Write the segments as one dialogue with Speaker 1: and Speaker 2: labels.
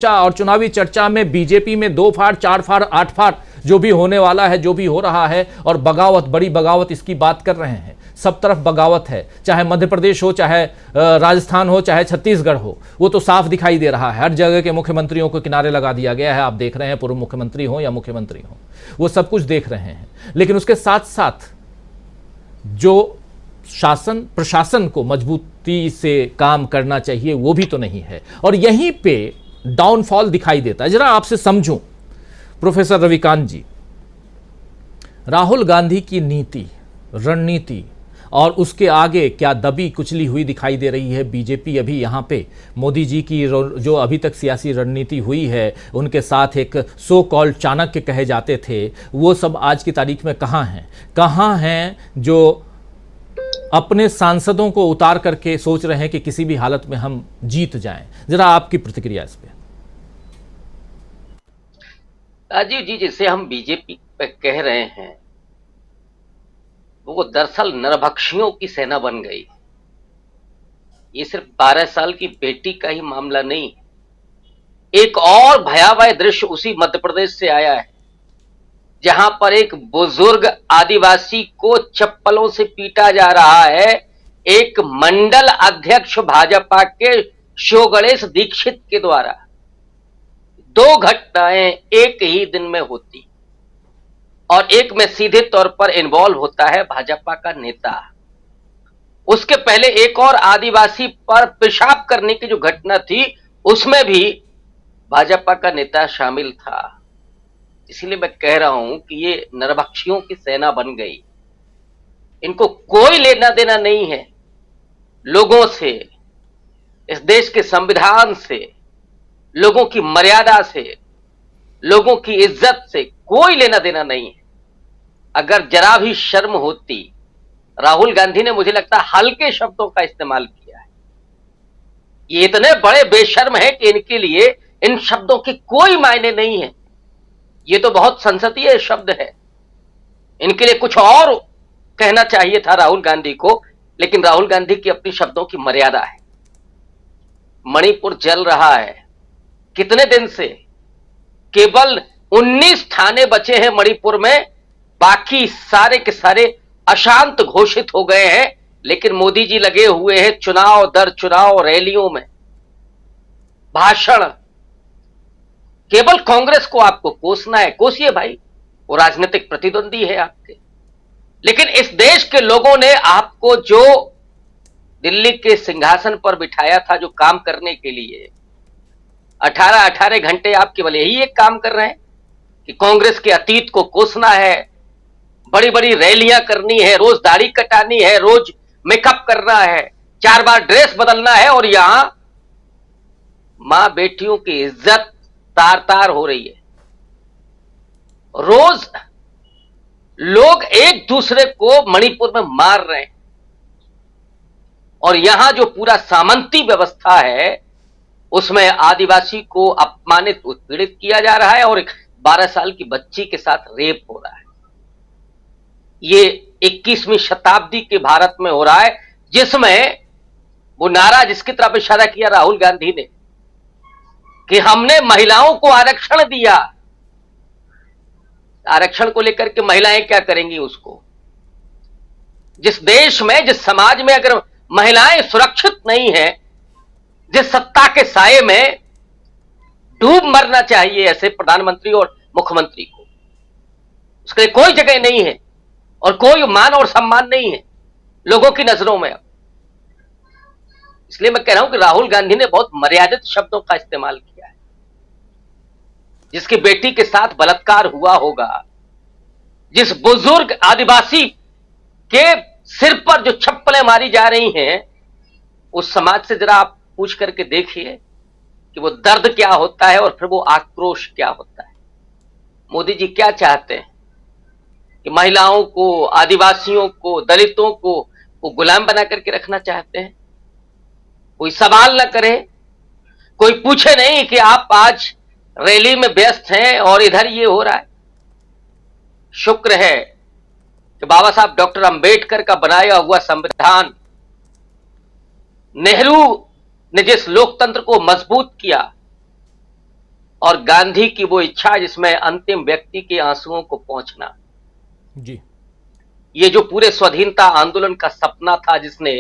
Speaker 1: और चुनावी चर्चा में बीजेपी में 2 फाड़ 4 फाड़ 8 फाड़ जो भी होने वाला है, जो भी हो रहा है, और बगावत, बड़ी बगावत इसकी बात कर रहे हैं। सब तरफ बगावत है, चाहे मध्य प्रदेश हो, चाहे राजस्थान हो, चाहे छत्तीसगढ़ हो, वो तो साफ दिखाई दे रहा है। हर जगह के मुख्यमंत्रियों को किनारे लगा दिया गया है। आप देख रहे हैं, पूर्व मुख्यमंत्री हो या मुख्यमंत्री हो, वो सब कुछ देख रहे हैं। लेकिन उसके साथ साथ जो शासन प्रशासन को मजबूती से काम करना चाहिए वो भी तो नहीं है, और यहीं पे डाउनफॉल दिखाई देता है। जरा आपसे समझूं प्रोफेसर रविकांत जी, राहुल गांधी की नीति, रणनीति और उसके आगे क्या दबी कुचली हुई दिखाई दे रही है बीजेपी अभी यहाँ पे? मोदी जी की जो अभी तक सियासी रणनीति हुई है, उनके साथ एक सो कॉल्ड चाणक्य कहे जाते थे, वो सब आज की तारीख में कहाँ हैं? कहाँ हैं जो अपने सांसदों को उतार करके सोच रहे हैं कि किसी भी हालत में हम जीत जाएं? जरा आपकी प्रतिक्रिया इस पे।
Speaker 2: राजीव जी, जिसे हम बीजेपी पे कह रहे हैं, वो दरअसल नरभक्षियों की सेना बन गई। ये सिर्फ 12 साल की बेटी का ही मामला नहीं, एक और भयावह दृश्य उसी मध्य प्रदेश से आया है, जहां पर एक बुजुर्ग आदिवासी को चप्पलों से पीटा जा रहा है। एक मंडल अध्यक्ष भाजपा के शिव गणेश दीक्षित के द्वारा। 2 घटनाएं एक ही दिन में होती, और एक में सीधे तौर पर इन्वॉल्व होता है भाजपा का नेता। उसके पहले एक और आदिवासी पर पेशाब करने की जो घटना थी, उसमें भी भाजपा का नेता शामिल था। इसीलिए मैं कह रहा हूं कि ये नरभक्षियों की सेना बन गई। इनको कोई लेना देना नहीं है लोगों से, इस देश के संविधान से, लोगों की मर्यादा से, लोगों की इज्जत से कोई लेना देना नहीं है। अगर जरा भी शर्म होती, राहुल गांधी ने, मुझे लगता है, हल्के शब्दों का इस्तेमाल किया है। ये इतने बड़े बेशर्म है कि इनके लिए इन शब्दों के कोई मायने नहीं है। ये तो बहुत संसदीय शब्द है, इनके लिए कुछ और कहना चाहिए था राहुल गांधी को, लेकिन राहुल गांधी की अपनी शब्दों की मर्यादा है। मणिपुर जल रहा है कितने दिन से, केवल 19 थाने बचे हैं मणिपुर में, बाकी सारे के सारे अशांत घोषित हो गए हैं। लेकिन मोदी जी लगे हुए हैं चुनाव दर चुनाव रैलियों में, भाषण। केवल कांग्रेस को आपको कोसना है, कोसिए भाई, वो राजनीतिक प्रतिद्वंदी है आपके। लेकिन इस देश के लोगों ने आपको जो दिल्ली के सिंहासन पर बिठाया था, जो काम करने के लिए 18 घंटे आप केवल यही एक काम कर रहे हैं कि कांग्रेस के अतीत को कोसना है, बड़ी बड़ी रैलियां करनी है, रोज दाढ़ी कटानी है, रोज मेकअप करना है, 4 बार ड्रेस बदलना है, और यहां मां बेटियों की इज्जत तार तार हो रही है। रोज लोग एक दूसरे को मणिपुर में मार रहे हैं, और यहां जो पूरा सामंती व्यवस्था है, उसमें आदिवासी को अपमानित, उत्पीड़ित किया जा रहा है, और एक 12 साल की बच्ची के साथ रेप हो रहा है। ये 21वीं शताब्दी के भारत में हो रहा है, जिसमें वो नारा जिसकी तरफ इशारा किया राहुल गांधी ने कि हमने महिलाओं को आरक्षण दिया, आरक्षण को लेकर के महिलाएं क्या करेंगी उसको? जिस देश में, जिस समाज में अगर महिलाएं सुरक्षित नहीं है, जिस सत्ता के साये में डूब मरना चाहिए ऐसे प्रधानमंत्री और मुख्यमंत्री को, उसके लिए कोई जगह नहीं है और कोई मान और सम्मान नहीं है लोगों की नजरों में। इसलिए मैं कह रहा हूं कि राहुल गांधी ने बहुत मर्यादित शब्दों का इस्तेमाल किया है। जिसकी बेटी के साथ बलात्कार हुआ होगा, जिस बुजुर्ग आदिवासी के सिर पर जो चप्पलें मारी जा रही हैं, उस समाज से जरा आप पूछ करके देखिए कि वो दर्द क्या होता है और फिर वो आक्रोश क्या होता है। मोदी जी क्या चाहते हैं कि महिलाओं को, आदिवासियों को, दलितों को वो गुलाम बना करके रखना चाहते हैं? कोई सवाल ना करे, कोई पूछे नहीं कि आप आज रैली में व्यस्त हैं और इधर ये हो रहा है। शुक्र है कि बाबा साहब डॉक्टर अंबेडकर का बनाया हुआ संविधान, नेहरू ने जिस लोकतंत्र को मजबूत किया, और गांधी की वो इच्छा जिसमें अंतिम व्यक्ति के आंसुओं को पहुंचना।
Speaker 1: जी।
Speaker 2: ये जो पूरे स्वाधीनता आंदोलन का सपना था, जिसने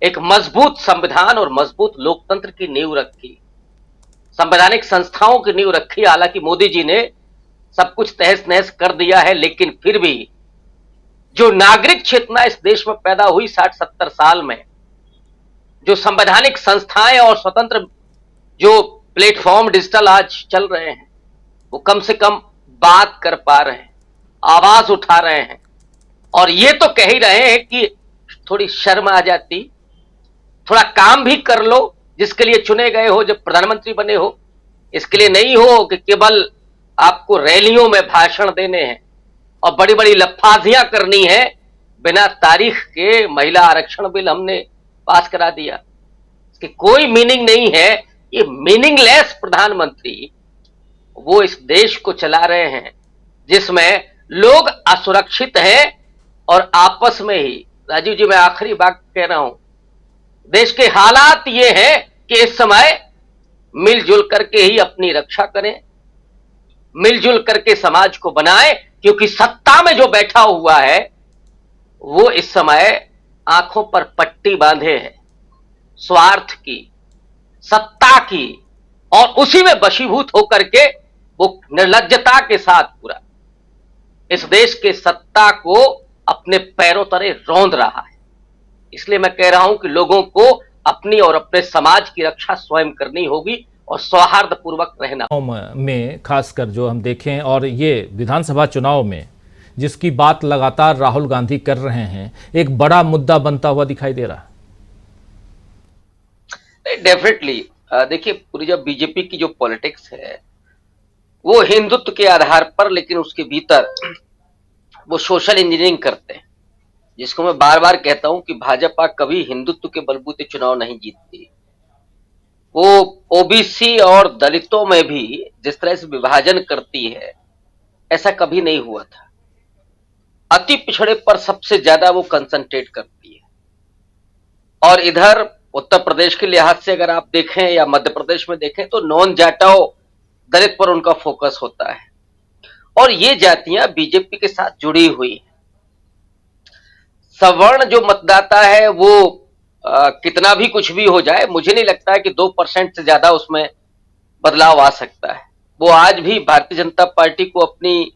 Speaker 2: एक मजबूत संविधान और मजबूत लोकतंत्र की नींव रखी, संवैधानिक संस्थाओं की नींव रखी। हालांकि मोदी जी ने सब कुछ तहस नहस कर दिया है, लेकिन फिर भी जो नागरिक चेतना इस देश में पैदा हुई 60-70 साल में, जो संवैधानिक संस्थाएं और स्वतंत्र जो प्लेटफॉर्म डिजिटल आज चल रहे हैं, वो कम से कम बात कर पा रहे हैं, आवाज उठा रहे हैं। और ये तो कह ही रहे हैं कि थोड़ी शर्म आ जाती, थोड़ा काम भी कर लो जिसके लिए चुने गए हो, जब प्रधानमंत्री बने हो। इसके लिए नहीं हो कि केवल आपको रैलियों में भाषण देने हैं और बड़ी बड़ी लफाजियां करनी है। बिना तारीख के महिला आरक्षण बिल हमने पास करा दिया, इसकी कोई मीनिंग नहीं है। ये मीनिंगलेस प्रधानमंत्री वो इस देश को चला रहे हैं जिसमें लोग असुरक्षित हैं और आपस में ही, राजीव जी मैं आखिरी बात कह रहा हूं, देश के हालात ये हैं कि इस समय मिलजुल करके ही अपनी रक्षा करें, मिलजुल करके समाज को बनाएं, क्योंकि सत्ता में जो बैठा हुआ है वो इस समय आंखों पर पट्टी बांधे है स्वार्थ की, सत्ता की, और उसी में वशीभूत होकर के वो निर्लज्जता के साथ पूरा इस देश के सत्ता को अपने पैरों तले रौंद रहा है। इसलिए मैं कह रहा हूं कि लोगों को अपनी और अपने समाज की रक्षा स्वयं करनी होगी और सौहार्दपूर्वक रहना
Speaker 1: में खासकर जो हम देखें, और ये विधानसभा चुनाव में जिसकी बात लगातार राहुल गांधी कर रहे हैं, एक बड़ा मुद्दा बनता हुआ दिखाई दे रहा है।
Speaker 2: डेफिनेटली देखिए, पूरी जो बीजेपी की जो पॉलिटिक्स है वो हिंदुत्व के आधार पर, लेकिन उसके भीतर वो सोशल इंजीनियरिंग करते हैं, जिसको मैं बार बार कहता हूं कि भाजपा कभी हिंदुत्व के बलबूते चुनाव नहीं जीतती। वो ओबीसी और दलितों में भी जिस तरह से विभाजन करती है, ऐसा कभी नहीं हुआ था। अति पिछड़े पर सबसे ज्यादा वो कंसंट्रेट करती है। और इधर उत्तर प्रदेश के लिहाज से अगर आप देखें या मध्य प्रदेश में देखें तो नॉन जाटाओ दलित पर उनका फोकस होता है, और ये जातियां बीजेपी के साथ जुड़ी हुई हैं। सवर्ण जो मतदाता है वो कितना भी कुछ भी हो जाए, मुझे नहीं लगता है कि 2% से ज्यादा उसमें बदलाव आ सकता है। वो आज भी भारतीय जनता पार्टी को अपनी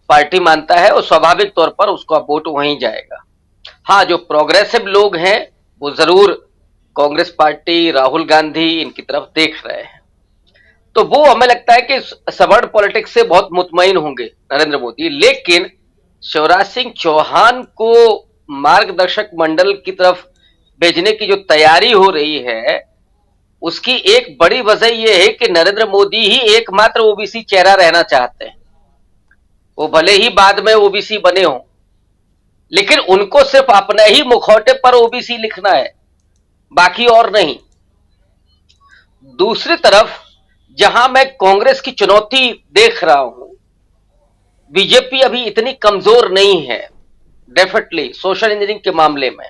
Speaker 2: पार्टी मानता है और स्वाभाविक तौर पर उसका वोट वहीं जाएगा। हाँ, जो प्रोग्रेसिव लोग हैं वो जरूर कांग्रेस पार्टी, राहुल गांधी इनकी तरफ देख रहे हैं, तो वो हमें लगता है कि सवर्ण पॉलिटिक्स से बहुत मुतमईन होंगे नरेंद्र मोदी। लेकिन शिवराज सिंह चौहान को मार्गदर्शक मंडल की तरफ भेजने की जो तैयारी हो रही है, उसकी एक बड़ी वजह यह है कि नरेंद्र मोदी ही एकमात्र ओबीसी चेहरा रहना चाहते हैं। वो भले ही बाद में ओबीसी बने हों, लेकिन उनको सिर्फ अपने ही मुखौटे पर ओबीसी लिखना है, बाकी और नहीं। दूसरी तरफ जहां मैं कांग्रेस की चुनौती देख रहा हूं, बीजेपी अभी इतनी कमजोर नहीं है डेफिनेटली सोशल इंजीनियरिंग के मामले में।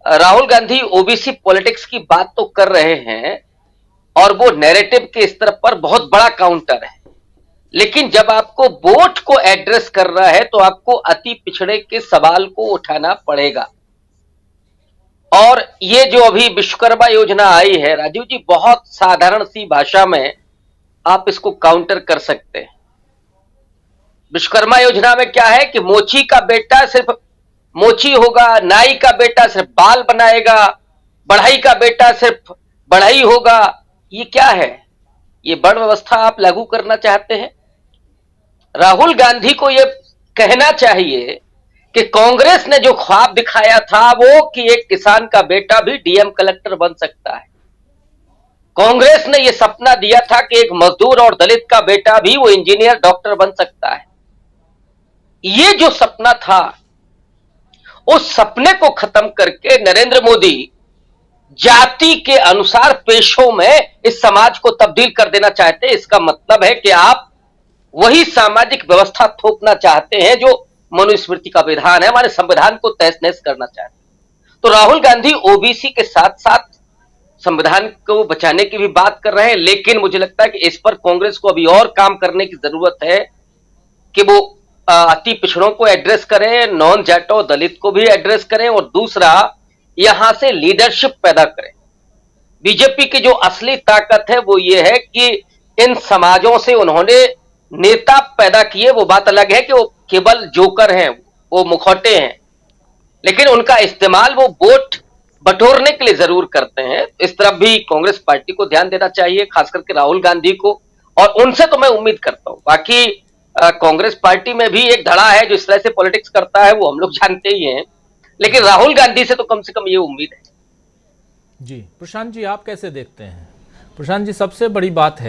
Speaker 2: राहुल गांधी ओबीसी पॉलिटिक्स की बात तो कर रहे हैं और वो नैरेटिव के स्तर पर बहुत बड़ा काउंटर है, लेकिन जब आपको वोट को एड्रेस कर रहा है तो आपको अति पिछड़े के सवाल को उठाना पड़ेगा। और ये जो अभी विश्वकर्मा योजना आई है, राजीव जी, बहुत साधारण सी भाषा में आप इसको काउंटर कर सकते हैं। विश्वकर्मा योजना में क्या है कि मोची का बेटा सिर्फ मोची होगा, नाई का बेटा सिर्फ बाल बनाएगा, बढ़ई का बेटा सिर्फ बढ़ई होगा। ये क्या है? ये वर्ण व्यवस्था आप लागू करना चाहते हैं? राहुल गांधी को यह कहना चाहिए कि कांग्रेस ने जो ख्वाब दिखाया था वो कि एक किसान का बेटा भी डीएम कलेक्टर बन सकता है। कांग्रेस ने यह सपना दिया था कि एक मजदूर और दलित का बेटा भी वो इंजीनियर, डॉक्टर बन सकता है। ये जो सपना था, उस सपने को खत्म करके नरेंद्र मोदी जाति के अनुसार पेशों में इस समाज को तब्दील कर देना चाहते हैं। इसका मतलब है कि आप वही सामाजिक व्यवस्था थोपना चाहते हैं जो मनुस्मृति का विधान है, हमारे संविधान को तहस नहस करना चाहते हैं। तो राहुल गांधी ओबीसी के साथ साथ संविधान को बचाने की भी बात कर रहे हैं, लेकिन मुझे लगता है कि इस पर कांग्रेस को अभी और काम करने की जरूरत है कि वो अति पिछड़ों को एड्रेस करें, नॉन जाटो दलित को भी एड्रेस करें, और दूसरा यहां से लीडरशिप पैदा करें। बीजेपी की जो असली ताकत है वो ये है कि इन समाजों से उन्होंने नेता पैदा किए। वो बात अलग है कि वो केवल जोकर हैं, वो मुखौटे हैं, लेकिन उनका इस्तेमाल वो वोट बटोरने के लिए जरूर करते हैं। इस तरफ भी कांग्रेस पार्टी को ध्यान देना चाहिए, खास करके राहुल गांधी को, और उनसे तो मैं उम्मीद करता हूं। बाकी कांग्रेस पार्टी में भी एक धड़ा है जो इस तरह से पॉलिटिक्स करता है, वो हम लोग जानते ही हैं, लेकिन राहुल गांधी से कम ये उम्मीद है।
Speaker 1: जी प्रशांत जी, आप कैसे देखते हैं? प्रशांत जी, सबसे बड़ी बात है